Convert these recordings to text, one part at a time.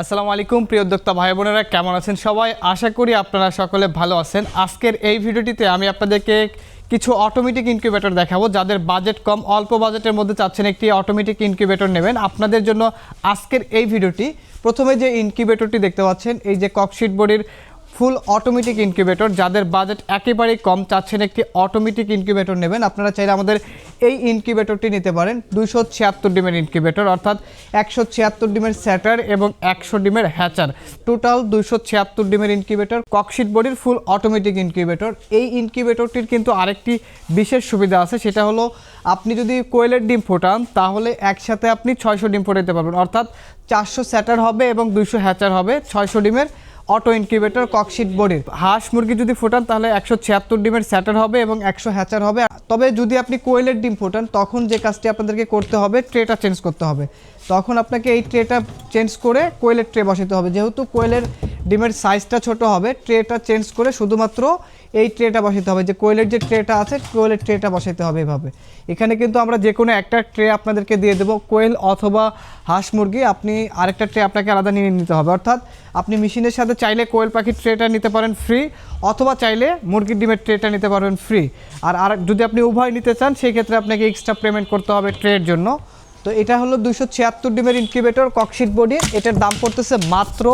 আসসালামু আলাইকুম প্রিয় উদ্যোক্তা ভাই বোনেরা, কেমন আছেন সবাই? আশা করি আপনারা সকলে ভালো আছেন। আজকের এই ভিডিওটিতে আমি আপনাদেরকে কিছু অটোমেটিক ইনকিউবেটর দেখাবো। যাদের বাজেট কম, অল্প বাজেটের মধ্যে চাচ্ছেন একটি অটোমেটিক ইনকিউবেটর নেবেন, আপনাদের জন্য আজকের এই ভিডিওটি। প্রথমে যে ইনকিউবেটরটি দেখতে পাচ্ছেন, এই যে ককশিট বডির ফুল অটোমেটিক ইনকিউবেটর, যাদের বাজেট একেবারেই কম, চাচ্ছেন একটি অটোমেটিক ইনকিউবেটর নেবেন, আপনারা চাইলে আমাদের এই ইনকিউবেটরটি নিতে পারেন। 276 ডিমের ইনকিউবেটর, অর্থাৎ 176 ডিমের স্যাটার এবং 100 ডিমের হ্যাচার, টোটাল 276 ডিমের ইনকিউবেটর, ককশিট বডির ফুল অটোমেটিক ইনকিউবেটর। এই ইনকিউবেটরটির কিন্তু আরেকটি বিশেষ সুবিধা আছে, সেটা হলো আপনি যদি কোয়েলের ডিম ফোটান তাহলে একসাথে আপনি 600 ডিম ফোটাতে পারবেন, অর্থাৎ 400 স্যাটার হবে এবং 200 হ্যাচার হবে। 600 ডিমের অটো ইনকিউবেটর ককশিট বডির। হাঁস মুরগি যদি ফোটান তাহলে 176 ডিমের স্যাটার হবে এবং 100 হ্যাচার হবে। তবে যদি আপনি কোয়েলের ডিম ফোটান তখন যে কাজটি আপনাদেরকে করতে হবে, ট্রেটা চেঞ্জ করতে হবে। তখন আপনাকে এই ট্রেটা চেঞ্জ করে কোয়েলের ট্রে বসাতে হবে। যেহেতু কোয়েলের ডিমের সাইজটা ছোট হবে, ট্রেটা চেঞ্জ করে শুধুমাত্র এই ট্রেটা বসাতে হবে। যে কোয়েলের যে ট্রেটা আছে, কোয়েলের ট্রেটা বসাতে হবে এভাবে। এখানে কিন্তু আমরা যে কোনো একটা ট্রে আপনাদেরকে দিয়ে দেবো, কোয়েল অথবা হাঁস মুরগি। আপনি আরেকটা ট্রে আপনাকে আলাদা নিয়ে নিতে হবে, অর্থাৎ আপনি মেশিনের সাথে চাইলে কোয়েল পাখির ট্রেটা নিতে পারেন ফ্রি, অথবা চাইলে মুরগির ডিমের ট্রেটা নিতে পারবেন ফ্রি। আর যদি আপনি উভয় নিতে চান সেই ক্ষেত্রে আপনাকে এক্সট্রা পেমেন্ট করতে হবে ট্রের জন্য। তো এটা হলো 276 ডিমের ইনকিউবেটর ককশিট বডির। এটার দাম পড়তেছে মাত্র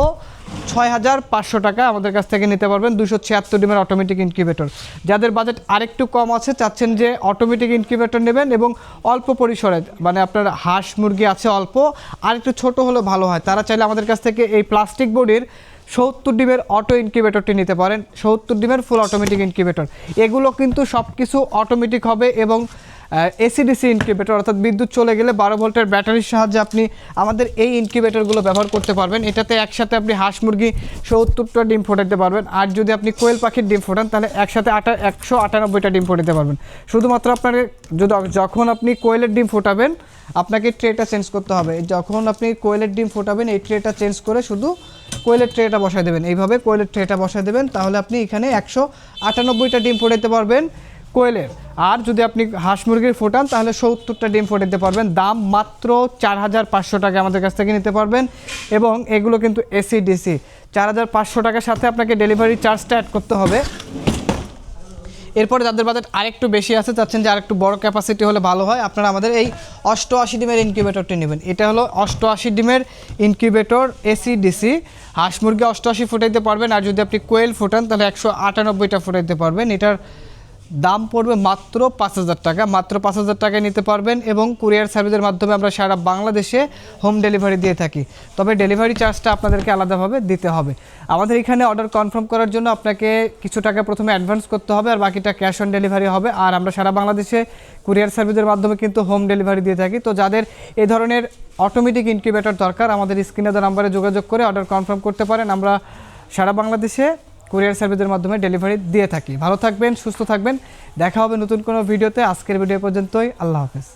6500 টাকা। আমাদের কাছ থেকে নিতে পারবেন 276 ডিমের অটোমেটিক ইনকিউবেটর। যাদের বাজেট আরেকটু কম আছে, চাচ্ছেন যে অটোমেটিক ইনকিউবেটর নেবেন এবং অল্প পরিসরে, মানে আপনার হাঁস মুরগি আছে অল্প, আর একটু ছোটো হলে ভালো হয়, তারা চাইলে আমাদের কাছ থেকে এই প্লাস্টিক বডির 70 ডিমের অটো ইনকিউবেটরটি নিতে পারেন। 70 ডিমের ফুল অটোমেটিক ইনকিউবেটর। এগুলো কিন্তু সব কিছু অটোমেটিক হবে এবং এসিডিসি ইনকিউবেটর, অর্থাৎ বিদ্যুৎ চলে গেলে 12 ভোল্টের ব্যাটারির সাহায্যে আপনি আমাদের এই ইনকিউবেটরগুলো ব্যবহার করতে পারবেন। এটাতে একসাথে আপনি হাঁস মুরগি 70টা ডিম ফোটাতে পারবেন। আর যদি আপনি কোয়েল পাখির ডিম ফোটান তাহলে একসাথে 198টা ডিম ফোটাতে পারবেন। শুধুমাত্র আপনার যখন আপনি কোয়েলের ডিম ফোটাবেন আপনাকে ট্রেটা চেঞ্জ করতে হবে। যখন আপনি কোয়েলের ডিম ফোটাবেন এই ট্রেটা চেঞ্জ করে শুধু কোয়েলের ট্রেটা বসায় দেবেন। এইভাবে কোয়েলের ট্রেটা বসায় দেবেন, তাহলে আপনি এখানে 198টা ডিম ফোটাতে পারবেন কোয়েলের। আর যদি আপনি হাঁস মুরগির ফোটান তাহলে 70টা ডিম ফোটাতে পারবেন। দাম মাত্র 4500 টাকা আমাদের কাছ থেকে নিতে পারবেন। এবং এগুলো কিন্তু এসিডিসি। 4500 টাকার সাথে আপনাকে ডেলিভারি চার্জটা অ্যাড করতে হবে। এরপরে যাদের বাজেট আরেকটু বেশি আছে, চাচ্ছেন যে আরেকটু বড় ক্যাপাসিটি হলে ভালো হয়, আপনারা আমাদের এই 88 ডিমের ইনকিউবেটরটি নেবেন। এটা হলো 88 ডিমের ইনকিউবেটর এসিডিসি। হাঁস মুরগি 88 ফুটাইতে পারবেন, আর যদি আপনি কোয়েল ফোটান তাহলে 198টা ফুটাইতে পারবেন। এটার দাম পড়বে মাত্র 5000 টাকা। মাত্র 5000 টাকায় নিতে পারবেন এবং কুরিয়ার সার্ভিসের মাধ্যমে আমরা সারা বাংলাদেশে হোম ডেলিভারি দিয়ে থাকি। তবে ডেলিভারি চার্জটা আপনাদেরকে আলাদাভাবে দিতে হবে। আমাদের এখানে অর্ডার কনফার্ম করার জন্য আপনাকে কিছু টাকা প্রথমে অ্যাডভান্স করতে হবে, আর বাকিটা ক্যাশ অন ডেলিভারি হবে। আর আমরা সারা বাংলাদেশে কুরিয়ার সার্ভিসের মাধ্যমে কিন্তু হোম ডেলিভারি দিয়ে থাকি। তো যাদের এই ধরনের অটোমেটিক ইনকিউবেটর দরকার, আমাদের স্ক্রিনে দেওয়া নাম্বারে যোগাযোগ করে অর্ডার কনফার্ম করতে পারেন। আমরা সারা বাংলাদেশে কুরিয়ার সার্ভিসের মাধ্যমে ডেলিভারি দিয়ে থাকি। ভালো থাকবেন, সুস্থ থাকবেন, দেখা হবে নতুন কোনো ভিডিওতে। আজকের ভিডিও পর্যন্তই, আল্লাহ হাফেজ।